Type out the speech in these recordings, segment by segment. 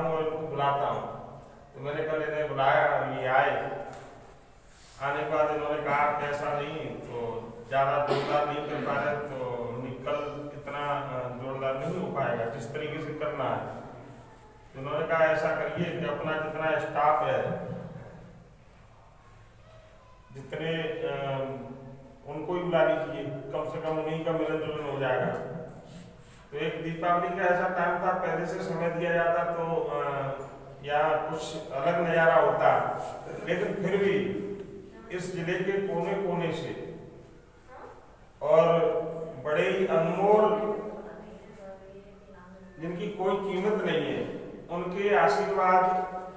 हूँ और इनको बुलाता हूँ। तो मैंने कल इन्हें बुलाया, ये आए। आने के बाद इन्होंने कहा कि ऐसा नहीं, तो ज़्यादा जोरदार नहीं कर पा रहे, तो कल इतना जोरदार नहीं हो पाएगा जिस तरीके से करना है। तो उन्होंने कहा ऐसा करिए कि अपना जितना स्टाफ है, जितने उनको ही बुला लीजिए, कम से कम उन्हीं का मिलन जुलन हो जाएगा। तो एक दीपावली का ऐसा टाइम था, पहले से समय दिया जाता तो यहाँ कुछ अलग नज़ारा होता, लेकिन फिर भी इस जिले के कोने कोने से और बड़े ही अनमोल, जिनकी कोई कीमत नहीं है, उनके आशीर्वाद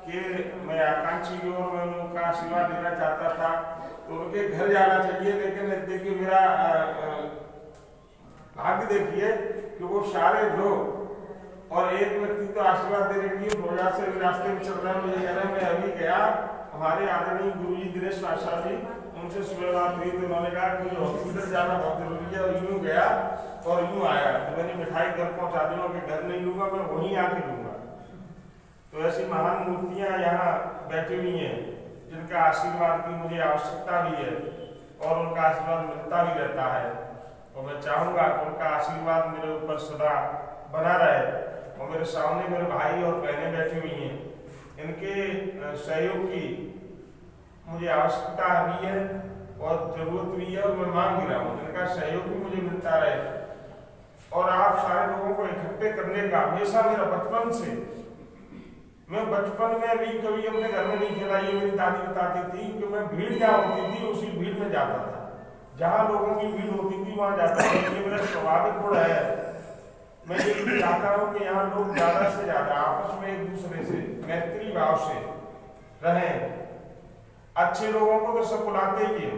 के मैं आकांक्षी की ओर मैं उनका आशीर्वाद लेना चाहता था। तो उनके घर जाना चाहिए, लेकिन देखिए मेरा भाग्य देखिए कि वो सारे लोग और एक व्यक्ति तो आशीर्वाद देने के लिए रोजा से रास्ते में चल रहा है, मुझे कह रहे हैं मैं अभी गया, हमारे आदरणीय गुरु जी दिनेश पाशाह जी, उनसे सुबह बात हुई, तो उन्होंने कहा कि मुझे हॉस्पिटल जाना बहुत जरूरी है, और यूँ गया और यूँ आया। तो मैंने मिठाई घर पहुँचा दी, कि घर नहीं लूँगा, मैं वहीं आके लूँगा। तो ऐसी महान मूर्तियाँ यहाँ बैठी हुई हैं, जिनका आशीर्वाद की मुझे आवश्यकता भी है और उनका आशीर्वाद मिलता भी रहता है। और मैं चाहूँगा कि उनका आशीर्वाद मेरे ऊपर सदा बना रहे। और मेरे सामने मेरे भाई और बहनें बैठी हुई हैं, इनके सहयोग की मुझे आवश्यकता भी है और ज़रूरत भी है, और मैं मांग भी रहा हूँ, इनका सहयोग भी मुझे मिलता रहे। और आप सारे लोगों को इकट्ठे करने का हमेशा मेरा बचपन से, मैं बचपन में भी कभी अपने घर में नहीं खेला, ये मेरी दादी बताती थी कि मैं भीड़ जहाँ होती थी उसी भीड़ में जाता था, जहाँ लोगों की भीड़ होती थी वहाँ जाता था। ये मेरा स्वाभाविक गुण है। मैं ये भी चाहता हूँ कि यहाँ लोग ज़्यादा से ज़्यादा आपस में एक दूसरे से मैत्री भाव से रहें। अच्छे लोगों को तो सब बुलाते ही हैं,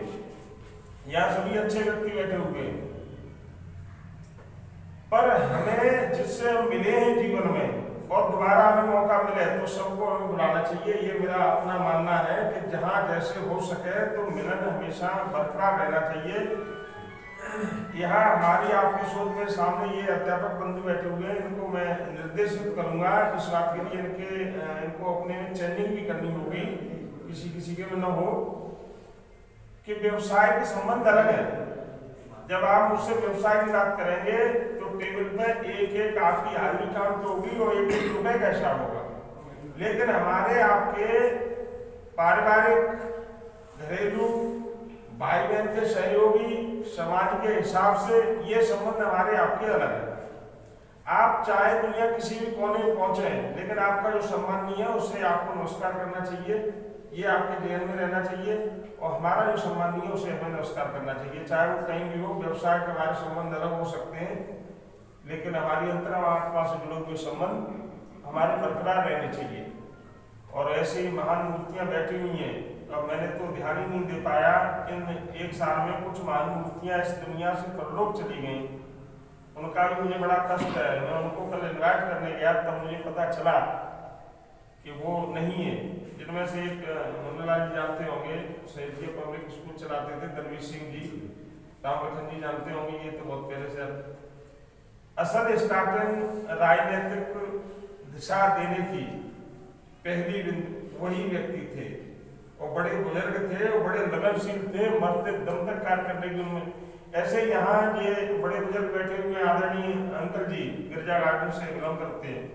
यहाँ सभी अच्छे व्यक्ति बैठे हुए हैं, पर हमें जिससे हम मिले हैं जीवन में और दोबारा हमें मौका मिले तो सबको हमें बुलाना चाहिए। ये मेरा अपना मानना है कि जहाँ जैसे हो सके तो मिलन हमेशा बरकरार रहना चाहिए। यहाँ हमारी आपकी सोच में सामने ये अध्यापक बंधु बैठे हुए हैं, इनको मैं निर्देशित करूंगा इस बात के लिए, इनको अपने में चेंजिंग भी करनी होगी, किसी के में न हो कि व्यवसाय के संबंध अलग है। जब आप मुझसे व्यवसाय की बात करेंगे तो टेबल पर एक एक आपकी हाजिरी काउंट होगी और एक एक रुपए का हिसाब होगा, लेकिन हमारे आपके पारिवारिक घरेलू भाई बहन के सहयोगी समाज के हिसाब से ये संबंध हमारे आपके अलग है। आप चाहे दुनिया किसी भी कोने में पहुंचे, लेकिन आपका जो सम्माननीय है उससे आपको नमस्कार करना चाहिए, ये आपके ध्यान में रहना चाहिए। और हमारा जो सम्माननीय है उसे हमें नमस्कार करना चाहिए, चाहे वो कहीं भी हो। व्यवसाय के हमारे संबंध अलग हो सकते हैं, लेकिन हमारी अंतरात्मा से जुड़े हुए संबंध हमारे बरकरार रहने चाहिए। और ऐसी महान मूर्तियाँ बैठी हुई हैं, अब मैंने तो ध्यान ही नहीं दे पाया, इन एक साल में कुछ महान मूर्तियाँ इस दुनिया से परलोक चली गई, उनका भी मुझे बड़ा कष्ट है। मैं उनको कल इन्वाइट करने गया, तब मुझे पता चला कि वो नहीं है। जिनमें से एक मुन्नालाल जी जानते होंगे, सैयदपुर पब्लिक स्कूल चलाते थे, दरवीर सिंह जी, रामलखन जी जानते होंगे, ये तो बहुत पहले से। असल स्टार्टिंग राजनीतिक दिशा देने की पहली वही व्यक्ति थे, और बड़े बुजुर्ग थे, और बड़े लगनशील थे, मरते दम तक कार्य करने की उनमें। ऐसे यहाँ ये बड़े बुजुर्ग बैठे हुए आदरणीय अंकल जी गिरजा गार्डन से बिलोंग करते हैं।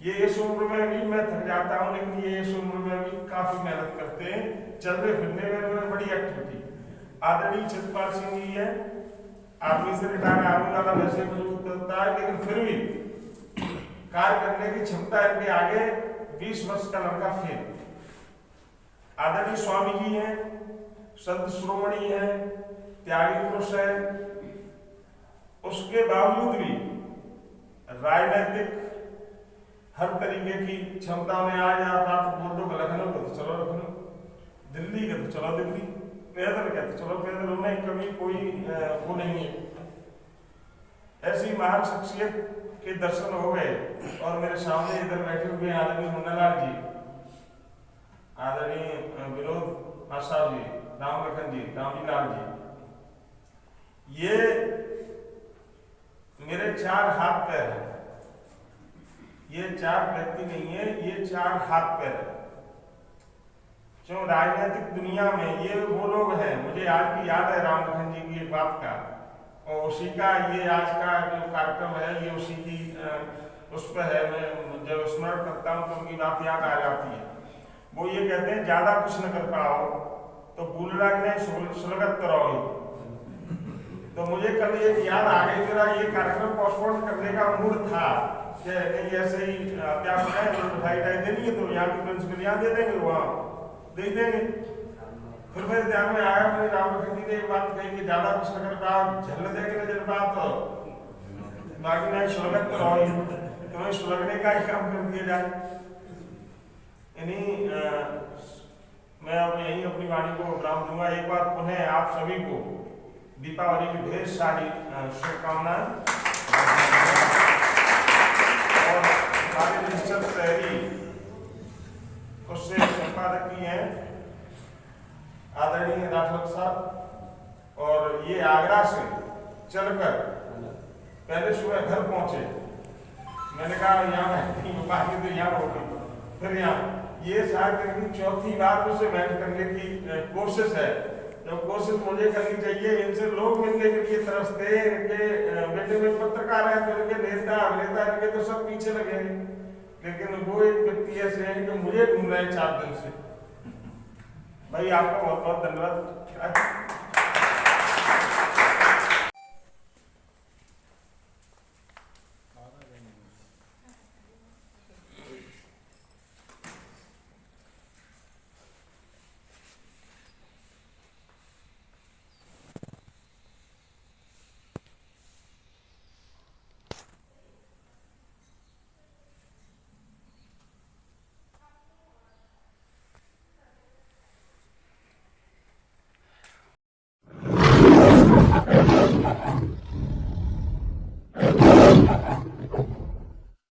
ये इस उम्र में भी मैं थक जाता हूँ, लेकिन ये इस उम्र में भी काफी मेहनत करते हैं, चलने फिरने में बड़ी एक्टिविटी। आदरणीय चित्रपाल सिंह जी है, आर्मी से रिटायर, आर्मी वाला वैसे मजबूत होता है, लेकिन फिर भी कार्य करने की क्षमता इनके आगे 20 वर्ष का लड़का फेल। आदरणीय स्वामी जी हैं, संत शिरोमणि है, त्यागी पुरुष है, उसके बावजूद भी राजनीतिक हर तरीके की क्षमता में आज आप रात बोल दो लखनऊ का तो चलो लखनऊ, दिल्ली का तो चलो दिल्ली, पैदल का तो चलो पैदल, उन्हें कभी कोई वो नहीं है। ऐसी महान शख्सियत के दर्शन हो गए। और मेरे सामने इधर बैठे हुए आदरणीय मुन्नालाल जी, आदरणीय विनोद आशा जी, रामलखन जी, रामजीलाल जी, ये मेरे 4 हाथ पैर हैं। ये 4 व्यक्ति नहीं है, ये 4 हाथ पैर है। जो राजनीतिक दुनिया में ये वो लोग हैं, मुझे आज भी याद है राम लखन जी की एक बात का, और उसी का ये आज का जो कार्यक्रम है ये उसी की उस पर है। मैं जब स्मरण करता हूँ तो उनकी बात याद आ जाती है। वो ये कहते हैं ज्यादा कुछ न कर पाओ तो भूलना कि नहीं सुलगत करो। तो मुझे कल ये याद आ गई, मेरा ये कार्यक्रम पोस्टपोन करने का मूड था कि नहीं ऐसे ही अध्यापक है तो मिठाई देनी है तो यहाँ की प्रिंसिपल यहाँ दे देंगे, वहाँ दे देंगे। फिर मेरे ध्यान में आया, मेरे राम लखन जी ने एक बात कही कि ज्यादा कुछ न कर पाओ, झल देंगे नजर बात तो बाकी नहीं सुलगत करो, तो सुलगने का ही काम कर दिया जाए। यानी मैं अब यही अपनी वाणी को विराम दूंगा। एक बार पुनः आप सभी को दीपावली की ढेर सारी शुभकामनाएं। और हमारे डिजिटल शहरी उससे संपादक की हैं आदरणीय राठौर साहब, और ये आगरा से चलकर पहले सुबह घर पहुंचे। मैंने कहा यहाँ बाकी तो यहाँ होगी, फिर यहाँ ये शायद इनकी 4थी बार मुझसे भेंट करने की कोशिश है। जो कोशिश मुझे करनी चाहिए, इनसे लोग मिलने के लिए तरसते, इनके बेटे में पत्रकार है तो इनके नेता अभिनेता इनके तो सब पीछे लगे हैं, लेकिन वो एक व्यक्ति ऐसे हैं कि मुझे ढूंढ रहे हैं 4 दिन से। भाई आपका बहुत बहुत धन्यवाद।